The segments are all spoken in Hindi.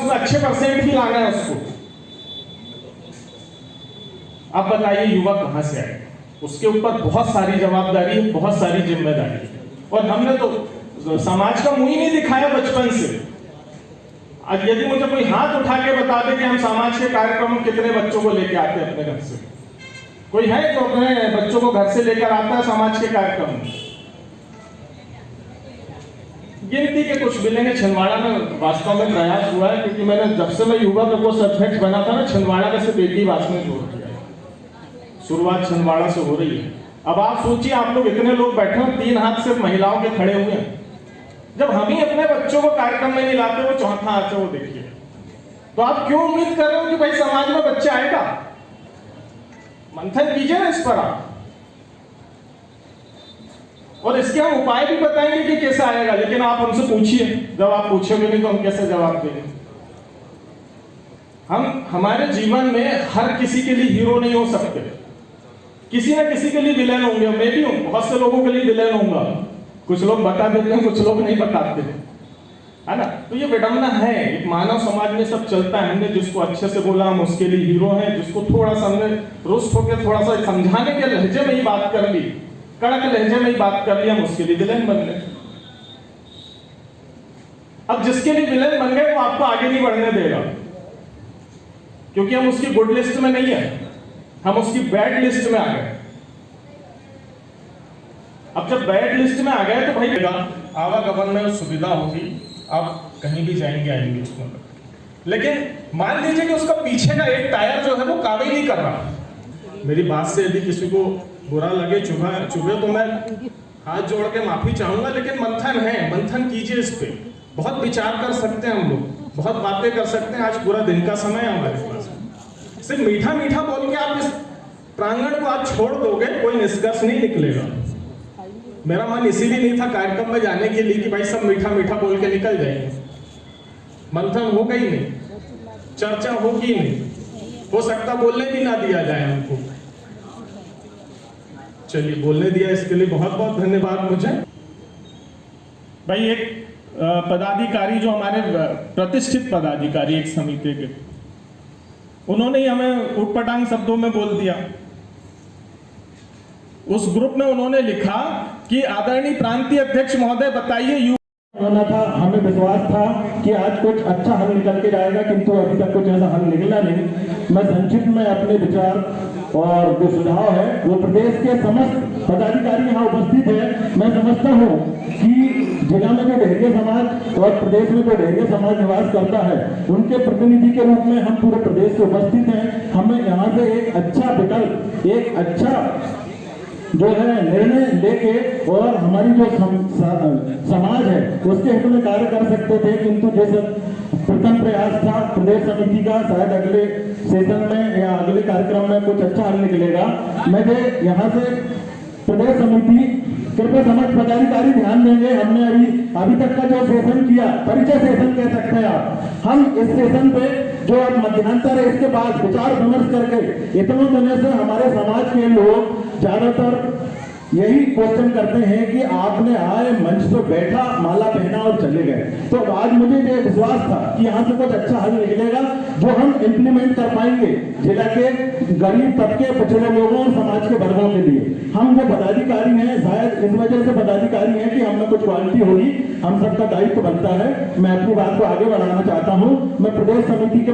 उसमें अच्छे परसेंट ही लाना है उसको। अब बताइए युवा कहां से आए? उसके ऊपर बहुत सारी जवाबदारी है, बहुत सारी जिम्मेदारी है। और हमने तो समाज का मुंह ही नहीं दिखाया बचपन से। आज यदि मुझे कोई हाथ उठा के बता दे कि हम समाज के कार्यक्रम में कितने बच्चों को लेकर आते हैं अपने घर से, कोई है जो अपने बच्चों को घर से लेकर आता है समाज के कार्यक्रम में? गिनती के कुछ मिलेंगे। छिंदवाड़ा में वास्तव में प्रयास हुआ है, क्योंकि मैंने जब से मैं युवा प्रकोष्ठ अध्यक्ष बना था ना, छिंदवाड़ा में सिर्फ एक ही बात में जोर दिया। शुरुआत छिंदवाड़ा से हो रही है। अब आप सोचिए, आप लोग इतने लोग बैठे हैं, 3 हाथ सिर्फ महिलाओं के खड़े हुए हैं। जब हम ही अपने बच्चों को कार्यक्रम में नहीं लाते, वो चौथा हाथ है वो देखिए, तो आप क्यों उम्मीद कर रहे हो कि भाई समाज में बच्चा आएगा? मंथन कीजिए ना इस पर आप, और इसके हम उपाय भी बताएंगे कि कैसे आएगा। लेकिन आप हमसे पूछिए, जब आप पूछोगे नहीं तो हम कैसे जवाब देंगे? हम हमारे जीवन में हर किसी के लिए हीरो नहीं हो सकते, किसी न किसी के लिए विलेन होंगे। मैं भी हूं, बहुत से लोगों के लिए विलेन होऊंगा। कुछ लोग बता देते हैं, कुछ लोग नहीं बताते, है ना? तो ये विडंबना है। एक मानव समाज में सब चलता है। हमने जिसको अच्छे से बोला हम उसके लिए हीरो हैं, जिसको थोड़ा सा हमने रुष्ट होकर थोड़ा सा समझाने के लहजे में ही बात कर ली, कड़क लहजे में ही बात कर ली, हम उसके लिए विलेन बन गए। अब जिसके लिए विलेन बन गए वो आपको आगे नहीं बढ़ने देगा, क्योंकि हम उसकी गुड लिस्ट में नहीं है, हम उसकी बैड लिस्ट में आ गए। अब जब बैड लिस्ट में आ गए तो भाई आवागमन में सुविधा होगी, आप कहीं भी जाएंगे आएंगे उसमें। लेकिन मान लीजिए कि उसका पीछे का एक टायर जो है वो काम ही नहीं कर रहा। मेरी बात से यदि किसी को बुरा लगे, चुभे, तो मैं हाथ जोड़ के माफी चाहूंगा। लेकिन मंथन है, मंथन कीजिए इस पे। बहुत विचार कर सकते हैं हम लोग, बहुत बातें कर सकते हैं। आज पूरा दिन का समय है हमारे पास। सिर्फ मीठा मीठा बोल के आप इस प्रांगण को आज छोड़ दोगे, कोई निष्कर्ष नहीं निकलेगा। मेरा मन इसीलिए नहीं था कार्यक्रम में जाने के लिए कि भाई सब मीठा मीठा बोल के निकल जाएंगे। मंथन होगा ही नहीं, चर्चा होगी नहीं, हो सकता बोलने भी ना दिया जाए हमको। चलिए, बोलने दिया इसके लिए बहुत बहुत धन्यवाद। मुझे भाई एक पदाधिकारी जो हमारे प्रतिष्ठित पदाधिकारी एक समिति के, उन्होंने हमें उटपटांग शब्दों में बोल दिया। उस ग्रुप में उन्होंने लिखा कि आदरणीय प्रांतीय अध्यक्ष महोदय बताइए होना था। हमें विश्वास था कि आज कुछ अच्छा हल निकल के जाएगा, किंतु अभी तक कुछ ऐसा हल निकला नहीं। मैं संक्षिप्त में अपने विचार और जो सुझाव है वो प्रदेश के समस्त पदाधिकारी यहाँ उपस्थित है। मैं समझता हूँ कि जिला में जो ढेरिया समाज और प्रदेश में जो ढेरिया समाज निवास करता है, उनके प्रतिनिधि के रूप में हम पूरे प्रदेश से उपस्थित हैं। हमें यहाँ से एक अच्छा विकल्प, एक अच्छा जो है निर्णय लेके और हमारी जो समाज है उसके हित में कार्य कर सकते थे। किंतु जैसे प्रथम प्रयास था प्रदेश समिति का, शायद अगले सेशन में या अगले कार्यक्रम में कुछ अच्छा हल निकलेगा। मैं यहाँ से प्रदेश समिति कृपया समस्त पदाधिकारी ध्यान देंगे। हमने अभी तक का जो सेशन किया, परिचय सेशन कह सकते हैं आप, हम इस सेशन पे जो अब मध्यांतर है इसके बाद विचार विमर्श करके इतने दिनों से हमारे समाज के लोग ज्यादातर यही क्वेश्चन करते हैं कि आपने आए, मंच पर बैठा, माला पहना और चले गए। तो आज मुझे ये विश्वास था कि यहाँ से कुछ अच्छा हल निकलेगा जो हम इम्प्लीमेंट कर पाएंगे जिला के गरीब तबके, पिछड़े लोगों और समाज के वर्गों के लिए। हम जो पदाधिकारी हैं, शायद इस वजह से पदाधिकारी हैं कि हमें कुछ क्वालिटी होगी, हम सबका दायित्व बनता है। मैं अपनी बात को आगे बढ़ाना चाहता हूँ। मैं प्रदेश समिति के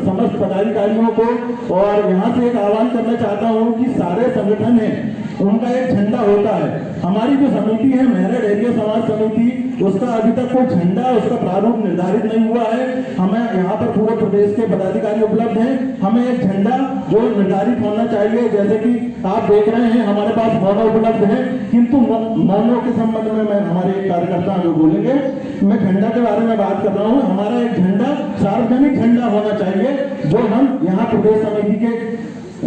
समस्त पदाधिकारियों को और यहाँ से एक आह्वान करना चाहता हूँ कि सारे संगठन है उनका एक झंडा होता है। हमारी जो समिति है मेरठ ढेरिया समाज समिति, उसका अभी तक कोई झंडा, उसका प्रारूप निर्धारित नहीं हुआ है। हमें यहाँ पर पूरे प्रदेश के पदाधिकारी उपलब्ध हैं। हमें एक झंडा जो निर्धारित होना चाहिए, जैसे कि आप देख रहे हैं हमारे पास मोनो उपलब्ध है, किंतु मोनो के संबंध में मैं हमारे कार्यकर्ता जो बोलेंगे, मैं झंडा के बारे में बात कर रहा हूँ। हमारा एक झंडा सार्वजनिक झंडा होना चाहिए जो हम यहाँ प्रदेश समिति के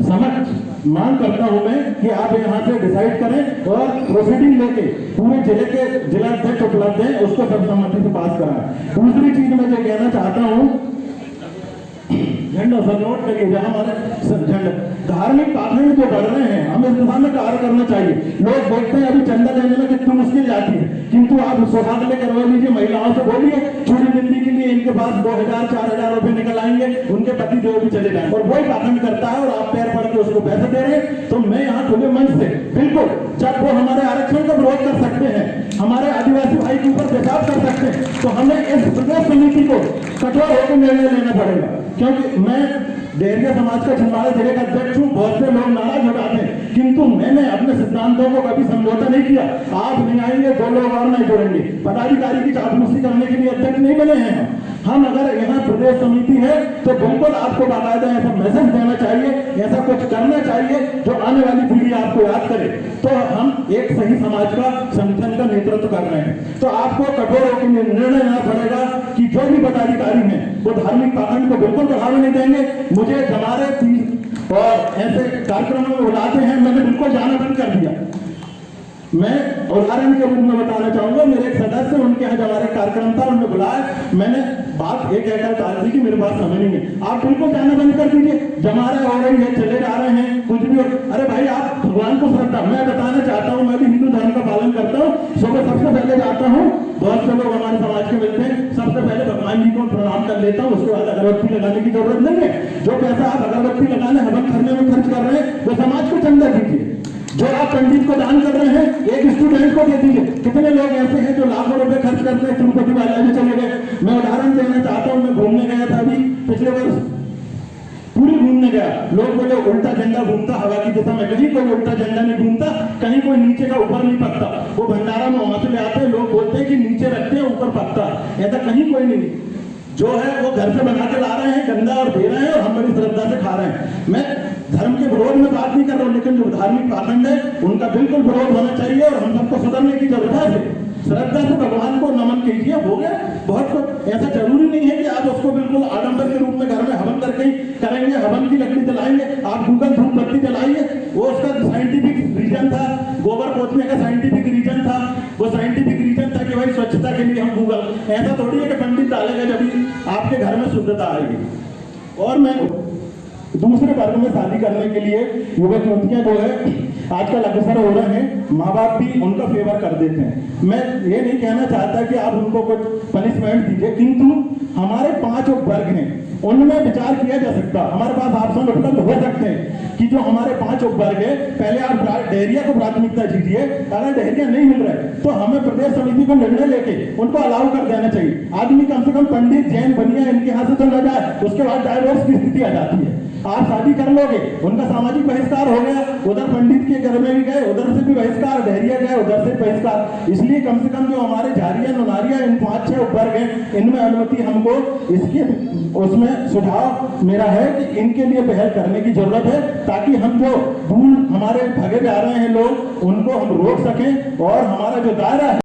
समक्ष मांग करता हूं मैं कि आप यहां से डिसाइड करें और प्रोसीडिंग लेके पूरे जिले के जिला अध्यक्ष उपलब्ध हैं, उसको सर्वसम्मति से पास कराएं। दूसरी चीज मैं ये कहना चाहता हूं, झंडा सर नोट करिए, जहाँ हमारे धार्मिक पाखंड जो बढ़ रहे हैं, हमें इस दिशा में कार्य करना चाहिए। लोग देखते हैं अभी चंदा लेने में कितनी मुश्किल जाती है, किंतु आप सौभाग्य करवा लीजिए, महिलाओं से बोलिए चूड़ी बिंदी के लिए इनके पास 2000-4000 रुपए निकल आएंगे, उनके पति जो भी चले जाए, और वही पाखंड करता है और आप पैर पड़ के उसको पैसे दे रहे हैं। तो मैं यहाँ खुले मन से बिल्कुल, जब वो हमारे आरक्षण का विरोध कर सकते हैं, हमारे आदिवासी भाई के ऊपर पेशाब कर सकते हैं, तो हमें इस प्रदेश समिति को कठोर होकर निर्णय लेना पड़ेगा। क्योंकि मैं डेहरिया समाज का छिंदवाड़ा जिले का अध्यक्ष हूँ, बहुत से लोग नाराज हो जाते हैं, किंतु मैंने अपने सिद्धांतों को कभी समझौता नहीं किया। आप नहीं आएंगे, 2 लोग और नहीं जोड़ेंगे, पदाधिकारी की चापलूसी करने के लिए अध्यक्ष नहीं बने हैं हम। अगर यहाँ प्रदेश समिति है तो बिल्कुल आपको बाकायदा ऐसा मैसेज देना चाहिए, ऐसा कुछ करना चाहिए जो आने वाली पीढ़ी आपको याद करे, तो हम एक सही समाज का संगठन का नेतृत्व कर रहे हैं। तो आपको कठोर होकर निर्णय लेना पड़ेगा कि जो भी पदाधिकारी हैं वो धार्मिक पाखंड को बिल्कुल बढ़ावा नहीं देंगे। मुझे हमारे और ऐसे कार्यक्रमों में बुलाते हैं, मैंने बिल्कुल जाना बंद कर दिया। मैं उदाहरण के रूप में बताना चाहूंगा, मेरे एक सदस्य उनके यहाँ हमारे कार्यक्रम था, उन्होंने बुलाया, मैंने बात एक कहकर दी कि मेरे पास समय नहीं है, आप बिल्कुल जाना बंद कर दीजिए, जमारे हो रही है, चले जा रहे हैं, कुछ भी हो। अरे भाई, आप भगवान को श्रद्धा, मैं बताना चाहता हूँ, मैं भी हिंदू धर्म का पालन करता हूँ, सुबह सबसे पहले जाता हूँ, बहुत से लोग हमारे समाज के मिलते हैं, सबसे पहले भगवान जी को प्रणाम कर लेता हूँ, उसके बाद अगरबत्ती लगाने की जरूरत नहीं है। जो पैसा आप अगरबत्ती लगाने हवन करने में खर्च कर रहे हैं वो समाज को चंदा दीजिए। जो आप पंडित को दान कर रहे हैं, एक स्टूडेंट को दे दीजिए। कितने लोग ऐसे हैं जो लाखों रुपए खर्च करते हैं, तिरुपति बालाजी चले गए। मैं उदाहरण देना चाहता हूँ, मैं घूमने गया था अभी पिछले वर्ष, पूरी घूमने गया, लोग बोले उल्टा झंडा घूमता हवा की दिशा में, कहीं कोई उल्टा झंडा नहीं घूमता, कहीं कोई नीचे का ऊपर नहीं पकता। वो भंडारा में वहां से ले आते हैं, लोग बोलते हैं कि नीचे रखते हैं ऊपर पकता, ऐसा कहीं कोई नहीं। जो है वो घर से बना के ला रहे हैं, गंदा और दे रहे हैं, और हम बड़ी श्रद्धा से खा रहे हैं। मैं धर्म के विरोध में बात नहीं कर रहा हूँ, लेकिन जो धार्मिक पाखंड है उनका बिल्कुल विरोध होना चाहिए, और हम सबको सुधरने की जरूरत है। श्रद्धा से भगवान को नमन कीजिए, हो गया बहुत कुछ। ऐसा जरूरी नहीं है कि आप उसको बिल्कुल आडंबर के रूप में घर में हवन करके ही करेंगे, हवन की लकड़ी जलाएंगे, आप गूगल धूप बत्ती जलाइए, वो उसका साइंटिफिक रीजन था, गोबर पोछने का साइंटिफिक रीजन था, वो साइंटिफिक रीजन था कि भाई स्वच्छता के लिए हम गूगल, ऐसा थोड़ी है कि पंडित डालेगा जब आपके घर में शुद्धता आएगी। और मैं दूसरे वर्ग में शादी करने के लिए युवक युवतियां जो है आजकल अग्रसर हो रहे हैं, माँ बाप भी उनका फेवर कर देते हैं। मैं ये नहीं कहना चाहता कि आप उनको कुछ पनिशमेंट दीजिए, किंतु हमारे 5 वर्ग हैं, उनमें विचार किया जा सकता। हमारे पास ऑप्शन उपलब्ध हो सकते हैं कि जो हमारे 5 उपवर्ग है, पहले आप डेहरिया को प्राथमिकता दीजिए, अगर डेहरिया नहीं मिल रहा है तो हमें प्रदेश समिति को निर्णय लेके उनको अलाउ कर देना चाहिए। आदमी कम से कम पंडित, जैन, बनिया इनके यहाँ से तो न जाए, उसके बाद डाइवोर्स की स्थिति आ जाती है। आप शादी कर लोगे, उनका सामाजिक बहिष्कार हो गया, उधर पंडित के घर में भी गए, उधर से भी बहिष्कार, डेहरिया गए, उधर से बहिष्कार। इसलिए कम से कम जो हमारे झारिया, नुनारिया, इन 5-6 उपवर्ग हैं, इनमें अनुमति हमको इसके उसमें सुझाव मेरा है कि इनके लिए पहल करने की जरूरत है, ताकि हम जो दूर हमारे भगे जा रहे हैं लोग, उनको हम रोक सकें, और हमारा जो दायरा है